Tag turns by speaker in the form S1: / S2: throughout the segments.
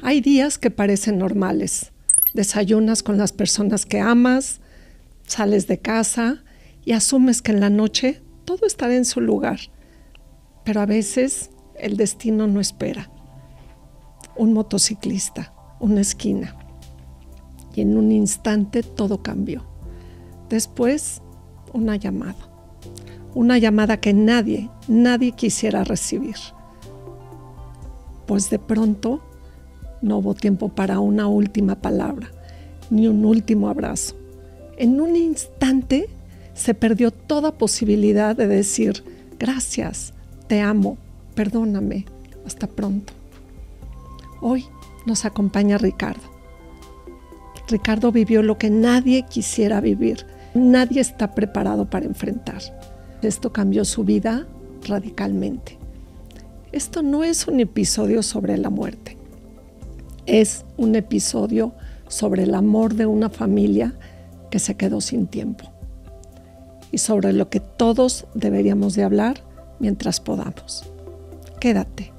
S1: Hay días que parecen normales. Desayunas con las personas que amas, sales de casa y asumes que en la noche todo estará en su lugar. Pero a veces el destino no espera. Un motociclista, una esquina. Y en un instante todo cambió. Después, una llamada. Una llamada que nadie quisiera recibir. Pues de pronto no hubo tiempo para una última palabra, ni un último abrazo. En un instante se perdió toda posibilidad de decir gracias, te amo, perdóname, hasta pronto. Hoy nos acompaña Ricardo. Ricardo vivió lo que nadie quisiera vivir. Nadie está preparado para enfrentar. Esto cambió su vida radicalmente. Esto no es un episodio sobre la muerte. Es un episodio sobre el amor de una familia que se quedó sin tiempo. Y sobre lo que todos deberíamos de hablar mientras podamos. Quédate,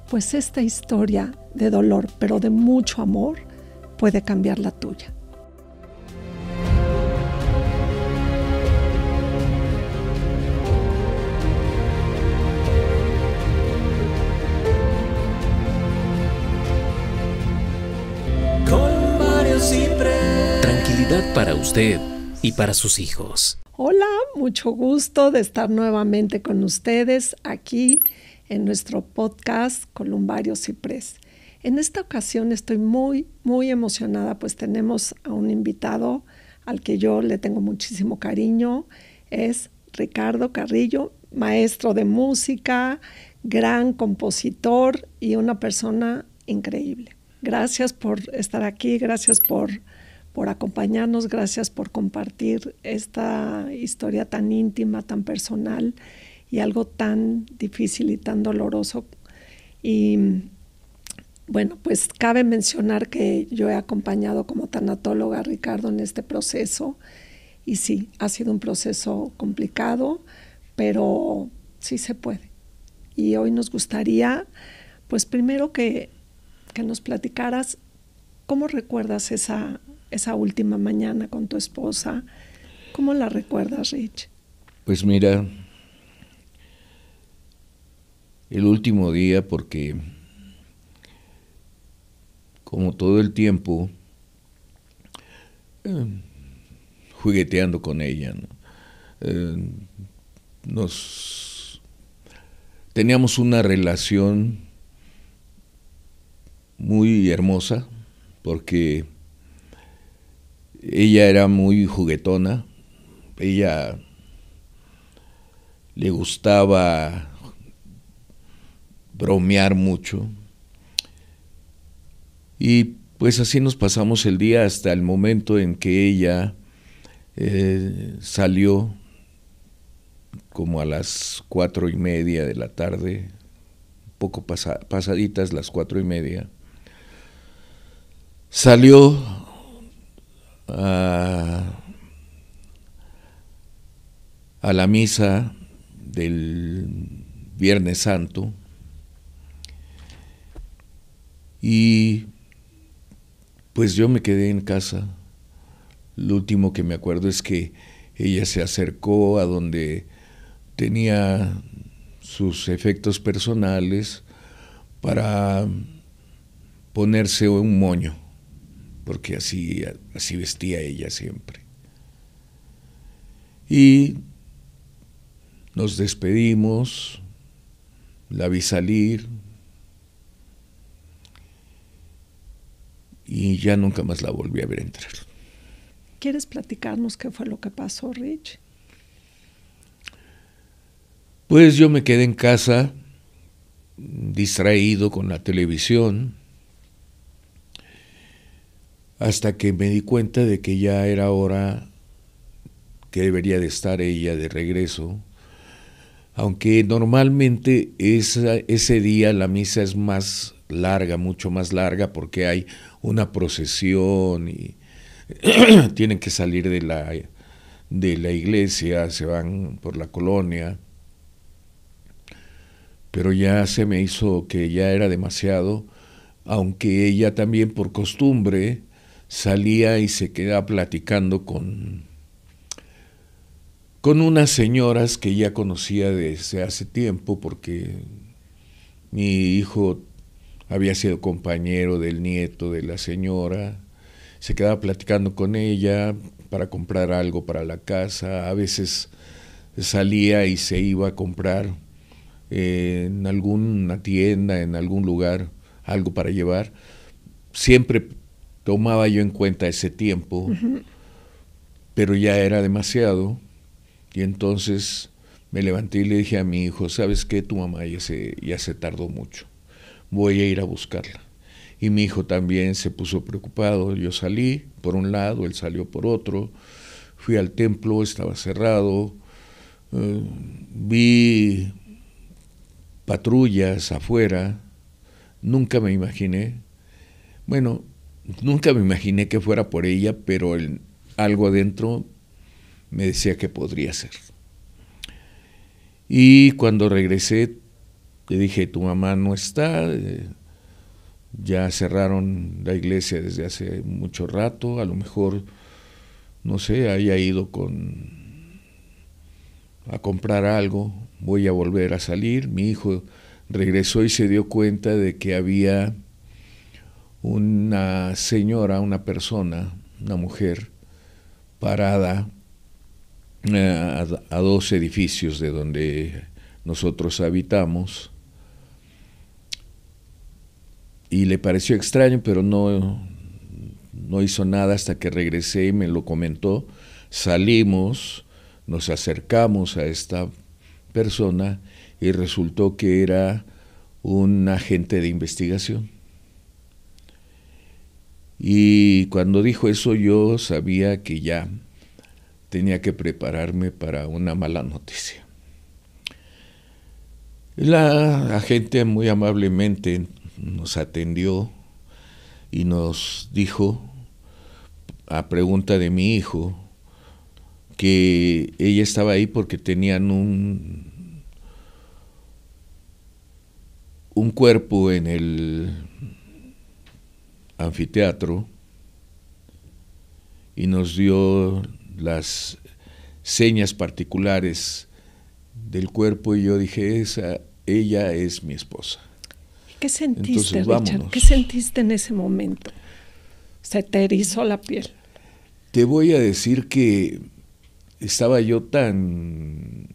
S1: pues esta historia de dolor, pero de mucho amor, puede cambiar la tuya.
S2: Tranquilidad para usted y para sus hijos.
S1: Hola, mucho gusto de estar nuevamente con ustedes aquí en nuestro podcast Columbario Ciprés. En esta ocasión estoy muy emocionada, pues tenemos a un invitado al que yo le tengo muchísimo cariño. Es Ricardo Carrillo, maestro de música, gran compositor y una persona increíble. Gracias por estar aquí, gracias por acompañarnos, gracias por compartir esta historia tan íntima, tan personal y algo tan difícil y tan doloroso. Y bueno, pues cabe mencionar que yo he acompañado como tanatóloga a Ricardo en este proceso y sí, ha sido un proceso complicado, pero sí se puede. Y hoy nos gustaría, pues primero que nos platicaras cómo recuerdas esa última mañana con tu esposa. ¿Cómo la recuerdas, Rich?
S3: Pues mira, el último día, porque como todo el tiempo jugueteando con ella, ¿no? Teníamos una relación muy hermosa, porque ella era muy juguetona, ella le gustaba bromear mucho, y pues así nos pasamos el día hasta el momento en que ella salió como a las 4:30 de la tarde, poco pasaditas las 4:30, salió a la misa del Viernes Santo y pues yo me quedé en casa. Lo último que me acuerdo es que ella se acercó a donde tenía sus efectos personales para ponerse un moño, porque así vestía ella siempre. Y nos despedimos, la vi salir y ya nunca más la volví a ver entrar.
S1: ¿Quieres platicarnos qué fue lo que pasó, Rich?
S3: Pues yo me quedé en casa, distraído con la televisión, hasta que me di cuenta de que ya era hora que debería de estar ella de regreso, aunque normalmente ese día la misa es más larga, mucho más larga, porque hay una procesión y tienen que salir de la iglesia, se van por la colonia, pero ya se me hizo que ya era demasiado aunque ella también por costumbre salía y se quedaba platicando con unas señoras que ya conocía desde hace tiempo, porque mi hijo había sido compañero del nieto de la señora, se quedaba platicando con ella para comprar algo para la casa, a veces salía y se iba a comprar en alguna tienda, en algún lugar, algo para llevar. Siempre tomaba yo en cuenta ese tiempo, pero ya era demasiado, y entonces me levanté y le dije a mi hijo, ¿sabes qué? Tu mamá ya se tardó mucho, voy a ir a buscarla. Y mi hijo también se puso preocupado. Yo salí por un lado, él salió por otro, fui al templo, estaba cerrado, vi patrullas afuera, nunca me imaginé que fuera por ella, pero algo adentro me decía que podría ser. Y cuando regresé, le dije, tu mamá no está, ya cerraron la iglesia desde hace mucho rato, a lo mejor, no sé, haya ido a comprar algo, voy a volver a salir. Mi hijo regresó y se dio cuenta de que había una señora, una persona, una mujer, parada a 2 edificios de donde nosotros habitamos, y le pareció extraño, pero no hizo nada hasta que regresé y me lo comentó. Salimos, nos acercamos a esta persona y resultó que era un agente de investigación. Y cuando dijo eso yo sabía que ya tenía que prepararme para una mala noticia. La agente muy amablemente nos atendió y nos dijo, a pregunta de mi hijo, que ella estaba ahí porque tenían un cuerpo en el anfiteatro y nos dio las señas particulares del cuerpo, y yo dije, ella es mi esposa.
S1: ¿Qué sentiste,
S3: Entonces,
S1: Richard?
S3: vámonos.
S1: ¿Qué sentiste en ese momento? Se te erizó la piel.
S3: Te voy a decir que estaba yo tan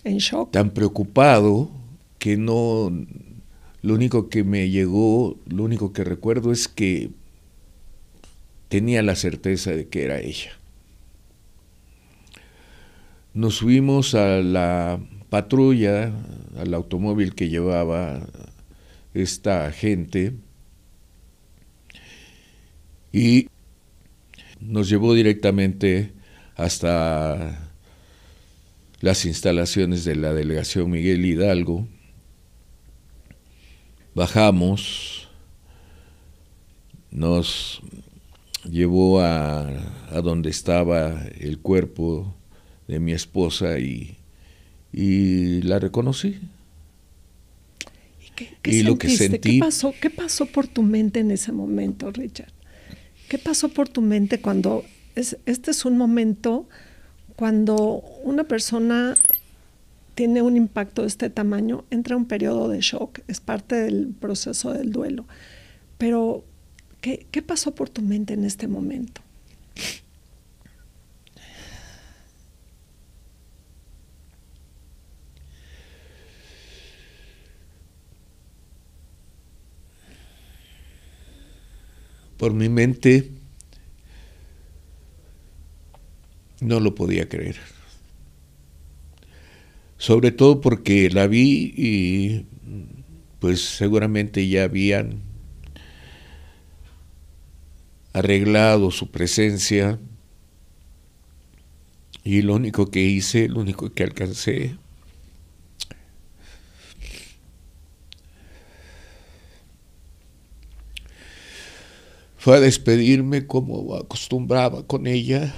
S1: En shock.
S3: tan preocupado que no, lo único que me llegó, lo único que recuerdo es que tenía la certeza de que era ella. Nos subimos a la patrulla, al automóvil que llevaba esta agente, y nos llevó directamente hasta las instalaciones de la delegación Miguel Hidalgo. Bajamos, nos llevó a donde estaba el cuerpo de mi esposa y la reconocí.
S1: ¿Qué
S3: lo que sentí,
S1: ¿Qué pasó por tu mente en ese momento, Richard? ¿Qué pasó por tu mente cuando este es un momento cuando una persona tiene un impacto de este tamaño, entra un periodo de shock, es parte del proceso del duelo? Pero, ¿qué pasó por tu mente en este momento?
S3: por mi mente, no lo podía creer. Sobre todo porque la vi y pues seguramente ya habían arreglado su presencia, y lo único que hice, lo único que alcancé fue a despedirme como acostumbraba con ella.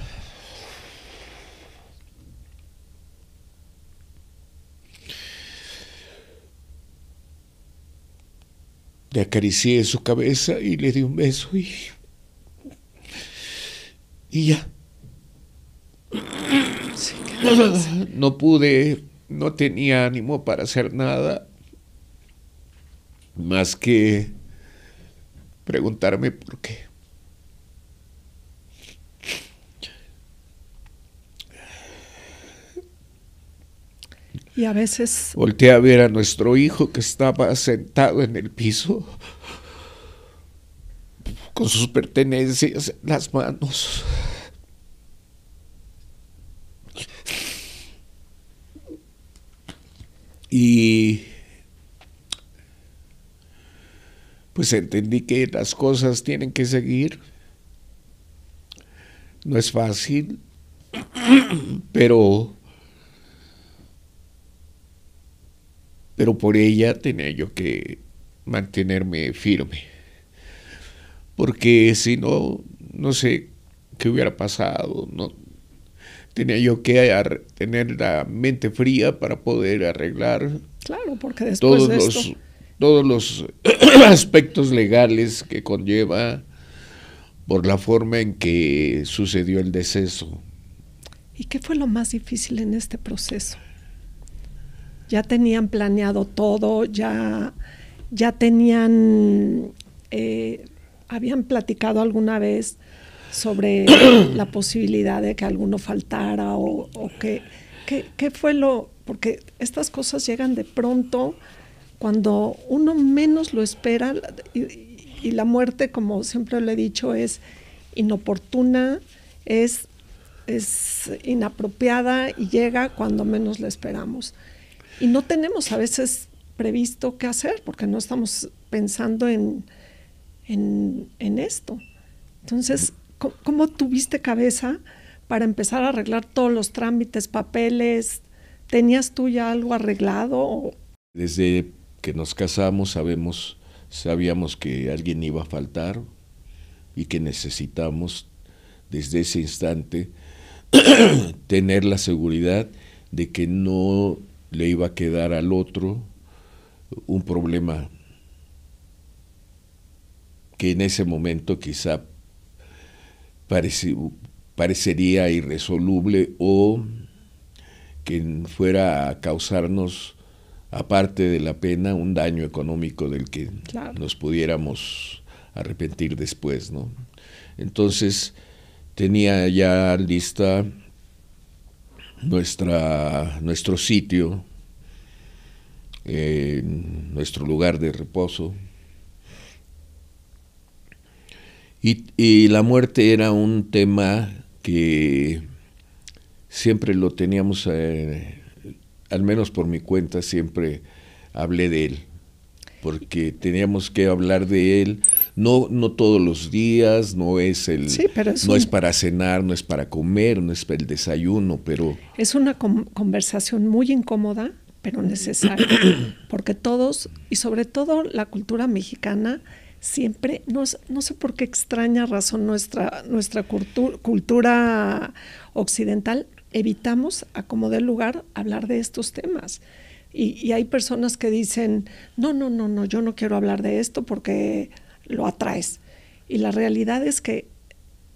S3: Le acaricié su cabeza y le di un beso y ya.
S1: Sí,
S3: No pude, no tenía ánimo para hacer nada más que preguntarme por qué.
S1: y a veces,
S3: Volteé a ver a nuestro hijo que estaba sentado en el piso con sus pertenencias en las manos. Y pues entendí que las cosas tienen que seguir. No es fácil, pero por ella tenía yo que mantenerme firme, porque si no, no sé qué hubiera pasado. No, tenía yo que tener la mente fría para poder arreglar
S1: claro, porque después de esto,
S3: todos los aspectos legales que conlleva por la forma en que sucedió el deceso.
S1: ¿y qué fue lo más difícil en este proceso? Ya tenían planeado todo, ya tenían, habían platicado alguna vez sobre la posibilidad de que alguno faltara o qué fue porque estas cosas llegan de pronto cuando uno menos lo espera y la muerte, como siempre le he dicho, es inoportuna, es inapropiada y llega cuando menos la esperamos. Y no tenemos a veces previsto qué hacer porque no estamos pensando en esto. Entonces, ¿cómo tuviste cabeza para empezar a arreglar todos los trámites, papeles? ¿Tenías tú ya algo arreglado?
S3: Desde que nos casamos sabíamos que alguien iba a faltar y que necesitamos desde ese instante tener la seguridad de que no le iba a quedar al otro un problema que en ese momento quizá parecería irresoluble o que fuera a causarnos, aparte de la pena, un daño económico del que
S1: claro,
S3: nos pudiéramos arrepentir después, ¿no? Entonces tenía ya lista nuestro sitio, nuestro lugar de reposo, y la muerte era un tema que siempre lo teníamos, al menos por mi cuenta, siempre hablé de él, porque teníamos que hablar de él, no todos los días, no es para cenar, no es para comer, no es para el desayuno, pero
S1: es una conversación muy incómoda, pero necesaria, porque todos, y sobre todo la cultura mexicana, siempre, no sé por qué extraña razón nuestra cultura occidental, evitamos a como dé lugar hablar de estos temas. Y hay personas que dicen, no, yo no quiero hablar de esto porque lo atraes. Y la realidad es que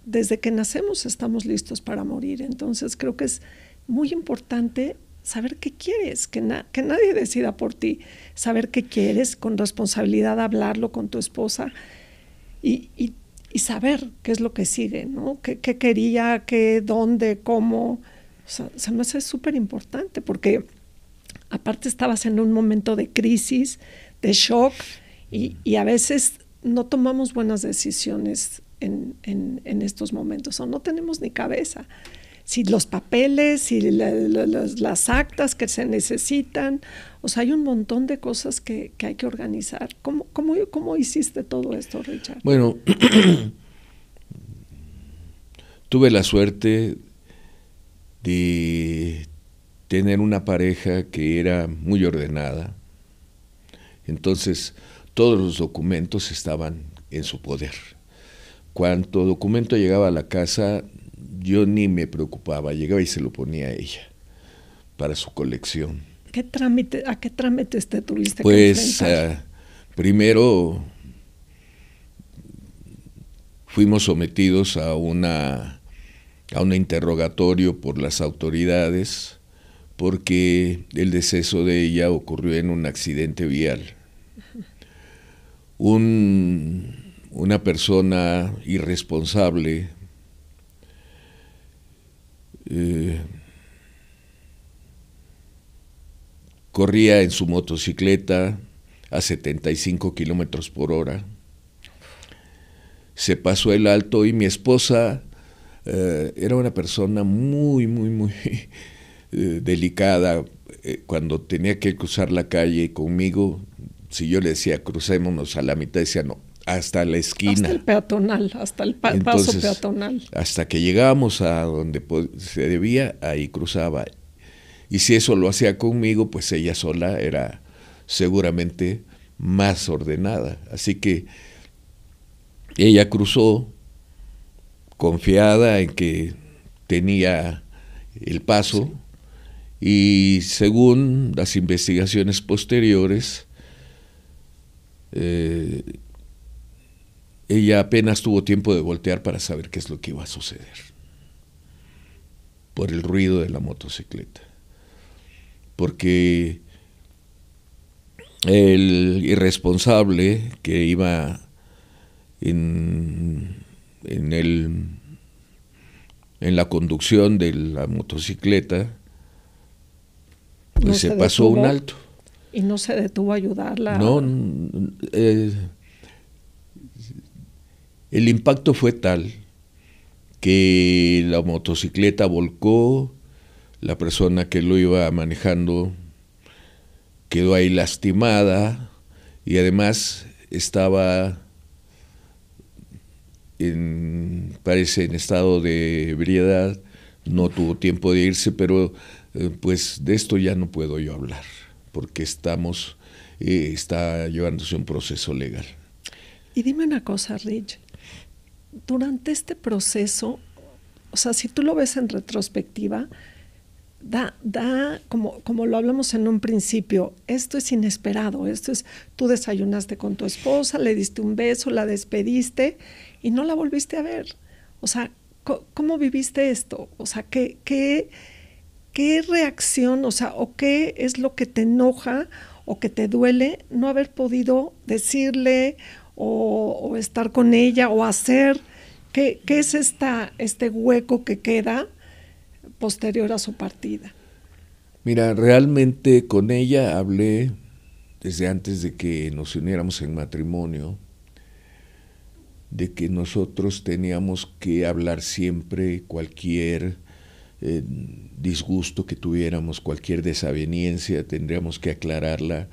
S1: desde que nacemos estamos listos para morir. Entonces creo que es muy importante saber qué quieres, que nadie decida por ti, saber qué quieres, con responsabilidad hablarlo con tu esposa y saber qué es lo que sigue, ¿no? ¿Qué quería, qué, dónde, cómo? O sea, se me hace súper importante porque aparte estabas en un momento de crisis, de shock y a veces no tomamos buenas decisiones en estos momentos o no tenemos ni cabeza. Si los papeles, si las actas que se necesitan, o sea, hay un montón de cosas que hay que organizar. ¿Cómo hiciste todo esto, Richard?
S3: Bueno, tuve la suerte de tener una pareja que era muy ordenada, entonces todos los documentos estaban en su poder. Cuando documento llegaba a la casa, yo ni me preocupaba, llegaba y se lo ponía a ella para su colección.
S1: ¿A qué trámites te tuviste
S3: pues,
S1: que enfrentar?
S3: Primero fuimos sometidos a un interrogatorio por las autoridades porque el deceso de ella ocurrió en un accidente vial. Una persona irresponsable corría en su motocicleta a 75 kilómetros por hora. Se pasó el alto y mi esposa era una persona muy delicada. Cuando tenía que cruzar la calle conmigo, si yo le decía crucémonos a la mitad, decía no, hasta la esquina.
S1: Hasta el peatonal, hasta el paso peatonal.
S3: Hasta que llegábamos a donde se debía, ahí cruzaba. Y si eso lo hacía conmigo, pues ella sola era seguramente más ordenada. Así que ella cruzó confiada en que tenía el paso, y según las investigaciones posteriores, ella apenas tuvo tiempo de voltear para saber qué es lo que iba a suceder por el ruido de la motocicleta, porque el irresponsable que iba en la conducción de la motocicleta, pues se pasó un alto.
S1: ¿Y no se detuvo a ayudarla?
S3: No, el impacto fue tal que la motocicleta volcó, la persona que lo iba manejando quedó ahí lastimada y además estaba parece en estado de ebriedad, no tuvo tiempo de irse, pero pues de esto ya no puedo yo hablar, porque está llevándose un proceso legal.
S1: Y dime una cosa, Rich, durante este proceso, o sea, si tú lo ves en retrospectiva, da como lo hablamos en un principio, esto es inesperado, tú desayunaste con tu esposa, le diste un beso, la despediste y no la volviste a ver. O sea, ¿cómo viviste esto? O sea, ¿qué reacción, o sea, o qué es lo que te enoja o que te duele no haber podido decirle o estar con ella o hacer? ¿Qué es este hueco que queda posterior a su partida?
S3: Mira, realmente con ella hablé desde antes de que nos uniéramos en matrimonio, de que nosotros teníamos que hablar siempre cualquier disgusto que tuviéramos, cualquier desaveniencia, tendríamos que aclararla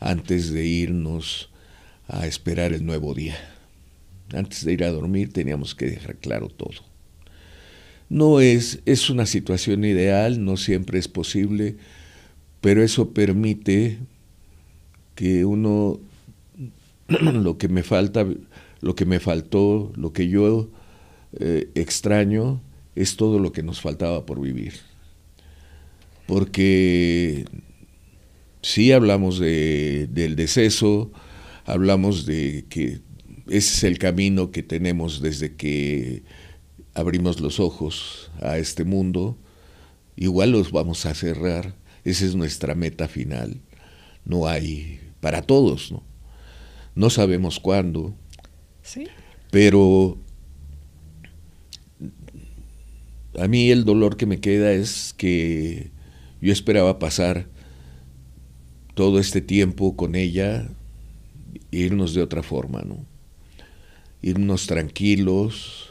S3: antes de irnos a esperar el nuevo día. Antes de ir a dormir teníamos que dejar claro todo. No es una situación ideal, no siempre es posible, pero eso permite que uno, lo que me faltó, lo que yo extraño, es todo lo que nos faltaba por vivir. Porque sí hablamos del deceso, hablamos de que ese es el camino que tenemos desde que abrimos los ojos a este mundo, igual los vamos a cerrar, esa es nuestra meta final. No hay para todos, ¿no? No sabemos cuándo,
S1: ¿sí?
S3: Pero a mí el dolor que me queda es que yo esperaba pasar todo este tiempo con ella e irnos de otra forma, ¿no? Irnos tranquilos.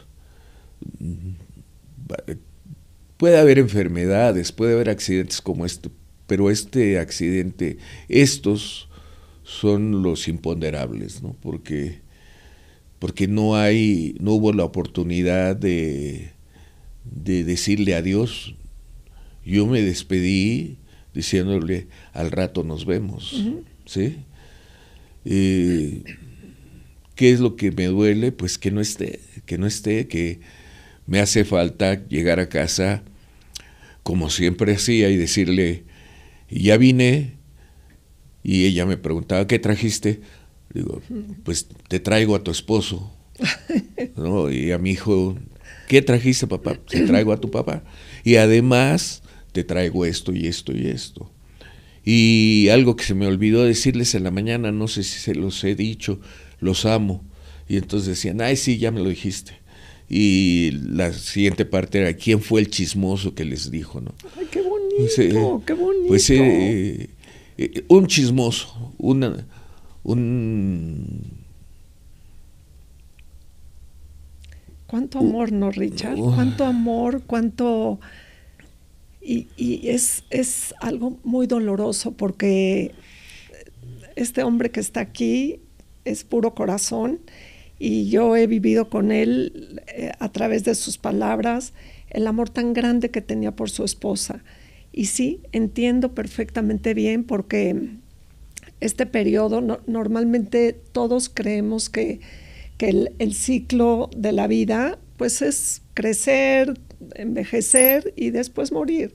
S3: Puede haber enfermedades, puede haber accidentes como este, pero este accidente, estos son los imponderables, ¿no? Porque no hubo la oportunidad de decirle adiós. Yo me despedí diciéndole al rato nos vemos, ¿sí? ¿Qué es lo que me duele? Pues que no esté, que me hace falta llegar a casa como siempre hacía y decirle, ya vine, y ella me preguntaba, ¿qué trajiste? Digo, pues te traigo a tu esposo, ¿no? Y a mi hijo, ¿qué trajiste, papá? Te traigo a tu papá. Y además te traigo esto y esto y esto. Y algo que se me olvidó decirles en la mañana, no sé si se los he dicho, los amo. Y entonces decían, ay, sí, ya me lo dijiste. Y la siguiente parte era, ¿quién fue el chismoso que les dijo, no?
S1: Ay, qué bonito,
S3: Pues,
S1: qué bonito.
S3: Pues un chismoso,
S1: Cuánto amor, ¿no, Richard? Cuánto amor, cuánto... Y es algo muy doloroso porque este hombre que está aquí es puro corazón y yo he vivido con él a través de sus palabras el amor tan grande que tenía por su esposa. Y sí, entiendo perfectamente bien porque este periodo, normalmente todos creemos que el ciclo de la vida pues es crecer, envejecer y después morir.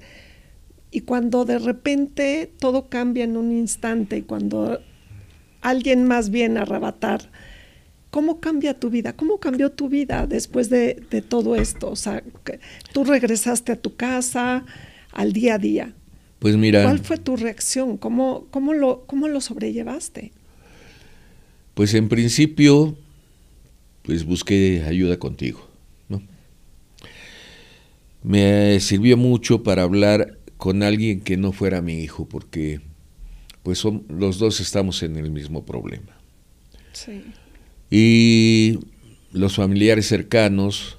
S1: Y cuando de repente todo cambia en un instante y cuando alguien más viene a arrebatar, ¿cómo cambia tu vida? ¿Cómo cambió tu vida después de todo esto? O sea, tú regresaste a tu casa, al día a día.
S3: Pues mira,
S1: ¿cuál fue tu reacción? ¿Cómo lo sobrellevaste?
S3: Pues en principio, pues busqué ayuda contigo, ¿no? Me sirvió mucho para hablar con alguien que no fuera mi hijo, porque pues los dos estamos en el mismo problema.
S1: Sí.
S3: Y los familiares cercanos,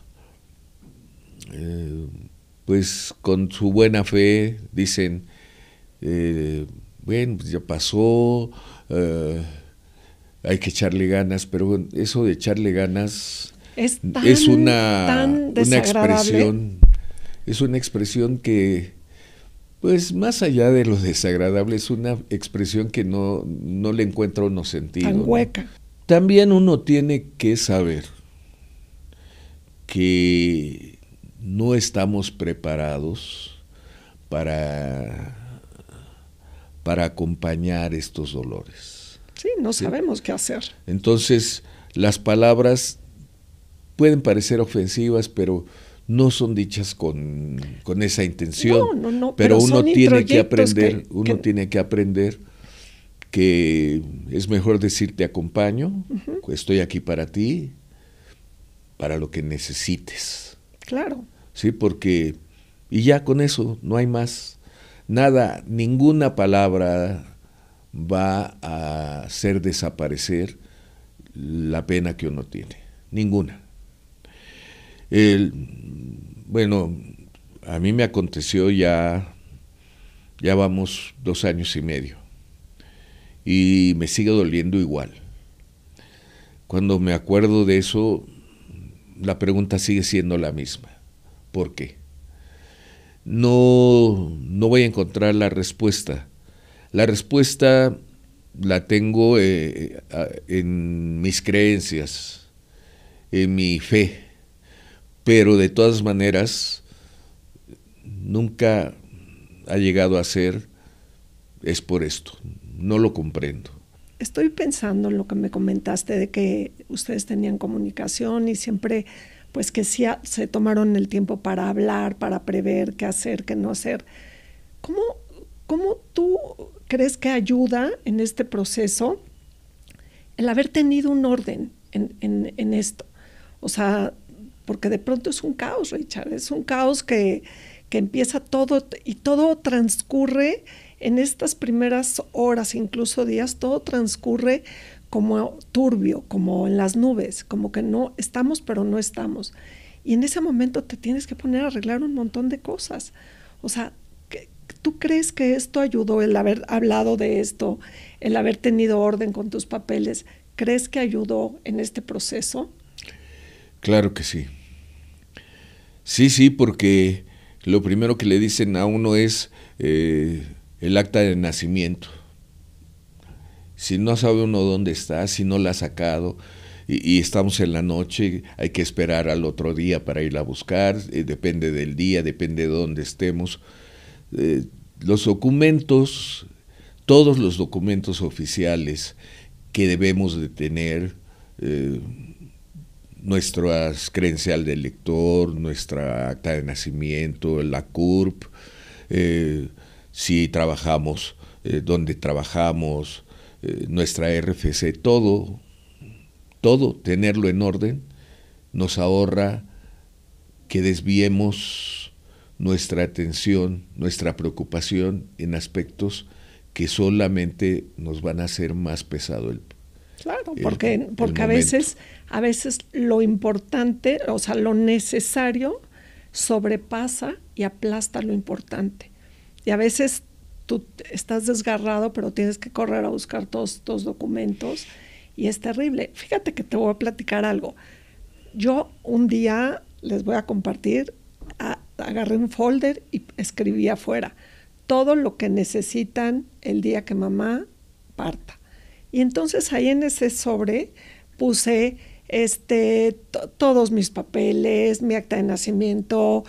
S3: pues con su buena fe dicen, bueno, pues ya pasó, hay que echarle ganas, pero eso de echarle ganas
S1: es
S3: una expresión que, pues más allá de lo desagradable, es una expresión que no le encuentra uno sentido.
S1: Tan hueca.
S3: ¿No? También uno tiene que saber que no estamos preparados para acompañar estos dolores.
S1: Sí, no sabemos qué hacer.
S3: Entonces, las palabras pueden parecer ofensivas, pero no son dichas con esa intención.
S1: No,
S3: pero uno tiene que aprender, que es mejor decir te acompaño, estoy aquí para ti, para lo que necesites.
S1: Claro.
S3: Sí, porque, y ya con eso, no hay más. Nada, ninguna palabra va a hacer desaparecer la pena que uno tiene. Ninguna. Bueno, a mí me aconteció ya vamos 2 años y medio. Y me sigue doliendo igual. Cuando me acuerdo de eso, la pregunta sigue siendo la misma. ¿Por qué? No voy a encontrar la respuesta. La respuesta la tengo en mis creencias, en mi fe, pero de todas maneras nunca ha llegado a ser, es por esto, no lo comprendo.
S1: Estoy pensando en lo que me comentaste de que ustedes tenían comunicación y siempre pues que sí se tomaron el tiempo para hablar, para prever qué hacer, qué no hacer. ¿Cómo tú crees que ayuda en este proceso el haber tenido un orden en esto? O sea, porque de pronto es un caos, Richard, es un caos que empieza todo y todo transcurre en estas primeras horas, incluso días, todo transcurre como turbio, como en las nubes, como que no estamos, pero no estamos. Y en ese momento te tienes que poner a arreglar un montón de cosas. O sea, ¿tú crees que esto ayudó, el haber hablado de esto, el haber tenido orden con tus papeles? ¿Crees que ayudó en este proceso?
S3: Claro que sí. Sí, porque lo primero que le dicen a uno es el acta de nacimiento. Si no sabe uno dónde está, si no la ha sacado y estamos en la noche, hay que esperar al otro día para irla a buscar, depende del día, depende de dónde estemos. Los documentos, todos los documentos oficiales que debemos de tener, nuestra credencial de lector, nuestra acta de nacimiento, la CURP, si trabajamos, dónde trabajamos, nuestra RFC, todo, tenerlo en orden, nos ahorra que desviemos nuestra atención, nuestra preocupación en aspectos que solamente nos van a hacer más pesado el
S1: Claro, porque a veces lo importante, o sea, lo necesario sobrepasa y aplasta lo importante. Y a veces tú estás desgarrado, pero tienes que correr a buscar todos estos documentos y es terrible. Fíjate que te voy a platicar algo. Yo un día les voy a compartir, agarré un folder y escribí afuera todo lo que necesitan el día que mamá parta. Y entonces ahí en ese sobre puse todos mis papeles, mi acta de nacimiento,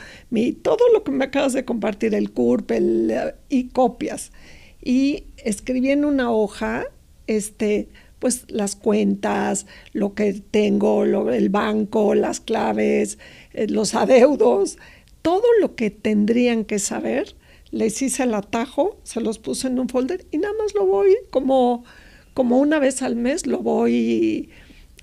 S1: todo lo que me acabas de compartir, el CURP, y copias. Y escribí en una hoja, pues las cuentas, lo que tengo, el banco, las claves, los adeudos, todo lo que tendrían que saber, les hice el atajo, se los puse en un folder y nada más lo voy como una vez al mes lo voy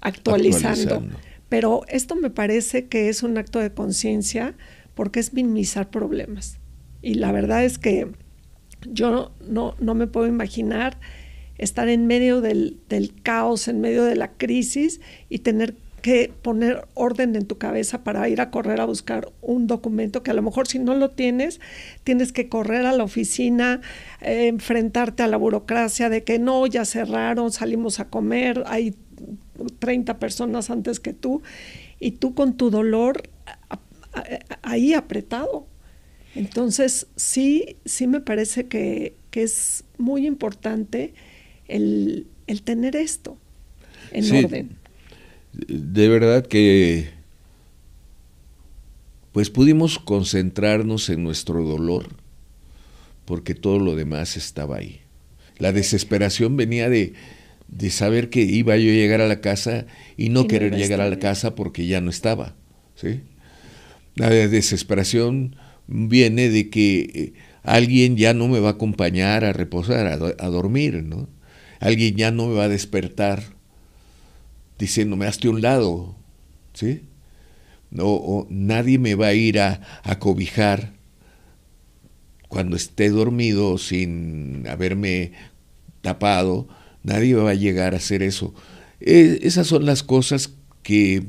S1: actualizando. Pero esto me parece que es un acto de conciencia porque es minimizar problemas. Y la verdad es que yo no me puedo imaginar estar en medio del caos, en medio de la crisis y tener que poner orden en tu cabeza para ir a correr a buscar un documento que a lo mejor si no lo tienes que correr a la oficina, enfrentarte a la burocracia de que no, ya cerraron, salimos a comer, hay 30 personas antes que tú y tú con tu dolor ahí apretado. Entonces sí me parece que es muy importante el tener esto en orden.
S3: De verdad que pues pudimos concentrarnos en nuestro dolor porque todo lo demás estaba ahí. La desesperación venía de saber que iba yo a llegar a la casa y no querer llegar a la casa porque ya no estaba, ¿sí? La desesperación viene de que alguien ya no me va a acompañar a reposar, a dormir, ¿no? Alguien ya no me va a despertar diciéndome, hazte a un lado, ¿sí? O nadie me va a ir a cobijar cuando esté dormido sin haberme tapado, nadie va a llegar a hacer eso. Esas son las cosas que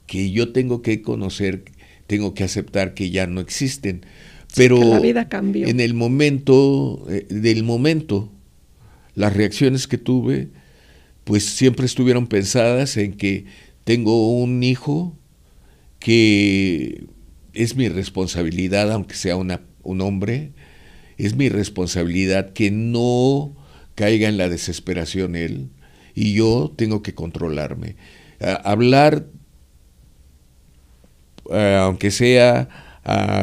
S3: yo tengo que conocer, tengo que aceptar que ya no existen. Pero
S1: sí, que la vida cambió.
S3: En el momento, las reacciones que tuve, pues siempre estuvieron pensadas en que tengo un hijo que es mi responsabilidad, aunque sea un hombre, es mi responsabilidad que no caiga en la desesperación él, y yo tengo que controlarme. Hablar, aunque sea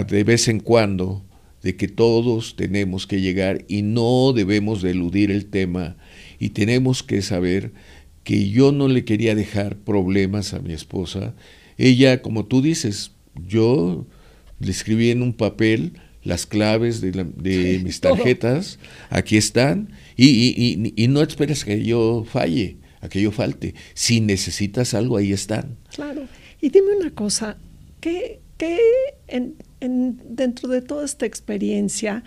S3: de vez en cuando, de que todos tenemos que llegar y no debemos de eludir el tema, y tenemos que saber que yo no le quería dejar problemas a mi esposa. Ella, como tú dices, yo le escribí en un papel las claves de mis tarjetas, aquí están, y no esperes que yo falle, a que yo falte. Si necesitas algo, ahí están.
S1: Claro. Y dime una cosa, ¿qué dentro de toda esta experiencia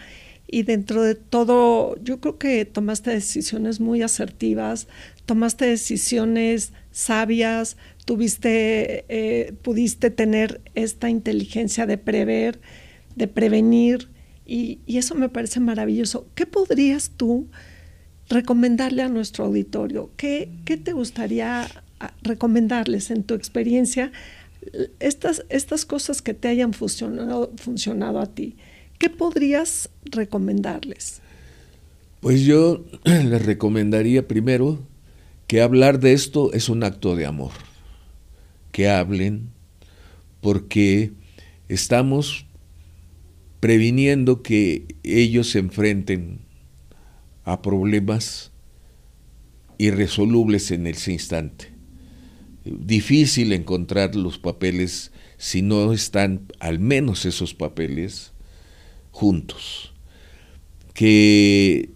S1: y dentro de todo, yo creo que tomaste decisiones muy asertivas, tomaste decisiones sabias, pudiste tener esta inteligencia de prever, de prevenir, y eso me parece maravilloso. ¿Qué podrías tú recomendarle a nuestro auditorio? ¿Qué te gustaría recomendarles en tu experiencia? Estas cosas que te hayan funcionado a ti, ¿qué podrías recomendarles?
S3: Pues yo les recomendaría primero que hablar de esto es un acto de amor. Que hablen, porque estamos previniendo que ellos se enfrenten a problemas irresolubles en ese instante. Difícil encontrar los papeles si no están al menos esos papeles juntos. Que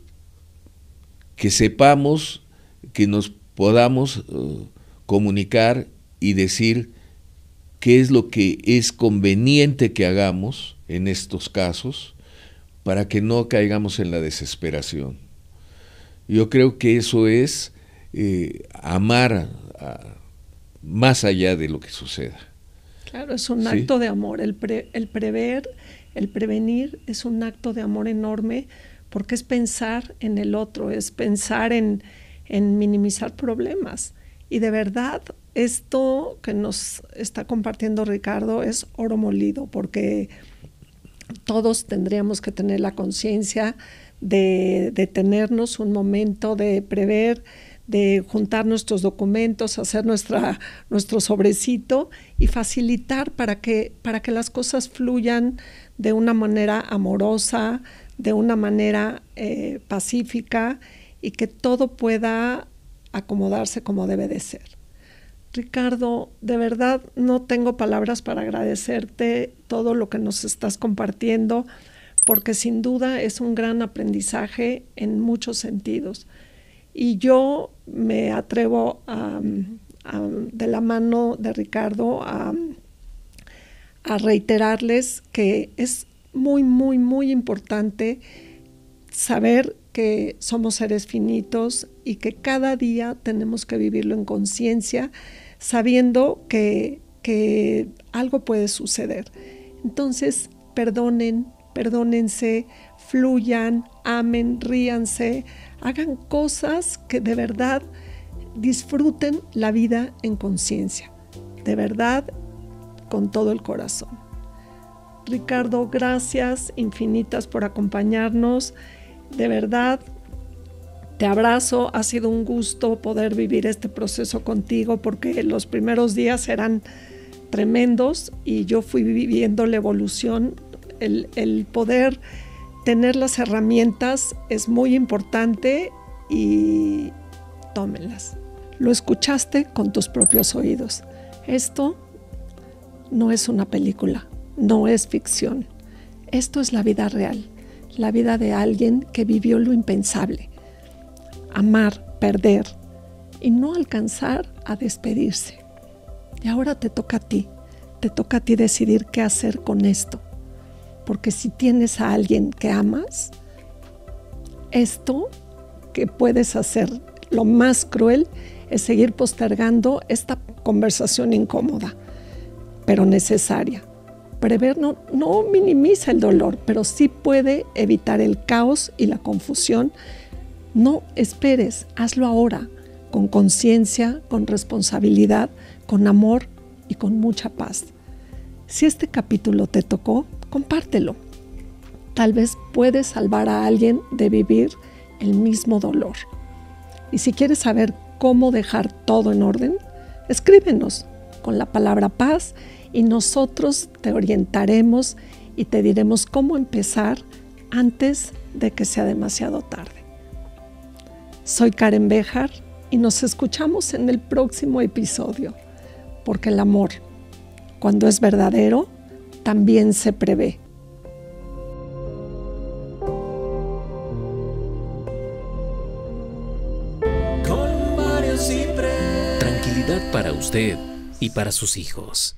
S3: sepamos, que nos podamos comunicar y decir qué es lo que es conveniente que hagamos en estos casos para que no caigamos en la desesperación. Yo creo que eso es amar más allá de lo que suceda.
S1: Claro, es un acto de amor. El prevenir es un acto de amor enorme, porque es pensar en el otro, es pensar en minimizar problemas. Y de verdad, esto que nos está compartiendo Ricardo es oro molido, porque todos tendríamos que tener la conciencia de detenernos un momento, de prever, de juntar nuestros documentos, hacer nuestro sobrecito y facilitar para que las cosas fluyan de una manera amorosa, de una manera pacífica, y que todo pueda acomodarse como debe de ser. Ricardo, de verdad no tengo palabras para agradecerte todo lo que nos estás compartiendo, porque sin duda es un gran aprendizaje en muchos sentidos. Y yo me atrevo de la mano de Ricardo a reiterarles que es muy, muy, muy importante saber que somos seres finitos y que cada día tenemos que vivirlo en conciencia, sabiendo que algo puede suceder. Entonces, perdónense, fluyan, amen, ríanse, hagan cosas que de verdad disfruten la vida en conciencia, de verdad, con todo el corazón. Ricardo, gracias infinitas por acompañarnos. De verdad, te abrazo. Ha sido un gusto poder vivir este proceso contigo, porque los primeros días eran tremendos y yo fui viviendo la evolución. El poder tener las herramientas es muy importante y tómenlas. Lo escuchaste con tus propios oídos. Esto no es una película, no es ficción. Esto es la vida real, la vida de alguien que vivió lo impensable. Amar, perder y no alcanzar a despedirse. Y ahora te toca a ti decidir qué hacer con esto. Porque si tienes a alguien que amas, esto que puedes hacer, lo más cruel, es seguir postergando esta conversación incómoda, pero necesaria. Prever no minimiza el dolor, pero sí puede evitar el caos y la confusión. No esperes, hazlo ahora, con conciencia, con responsabilidad, con amor y con mucha paz. Si este capítulo te tocó, compártelo. Tal vez puedes salvar a alguien de vivir el mismo dolor. Y si quieres saber cómo dejar todo en orden, escríbenos con la palabra paz y nosotros te orientaremos y te diremos cómo empezar antes de que sea demasiado tarde. Soy Karen Béjar y nos escuchamos en el próximo episodio, porque el amor, cuando es verdadero, también se prevé.
S2: Tranquilidad para usted y para sus hijos.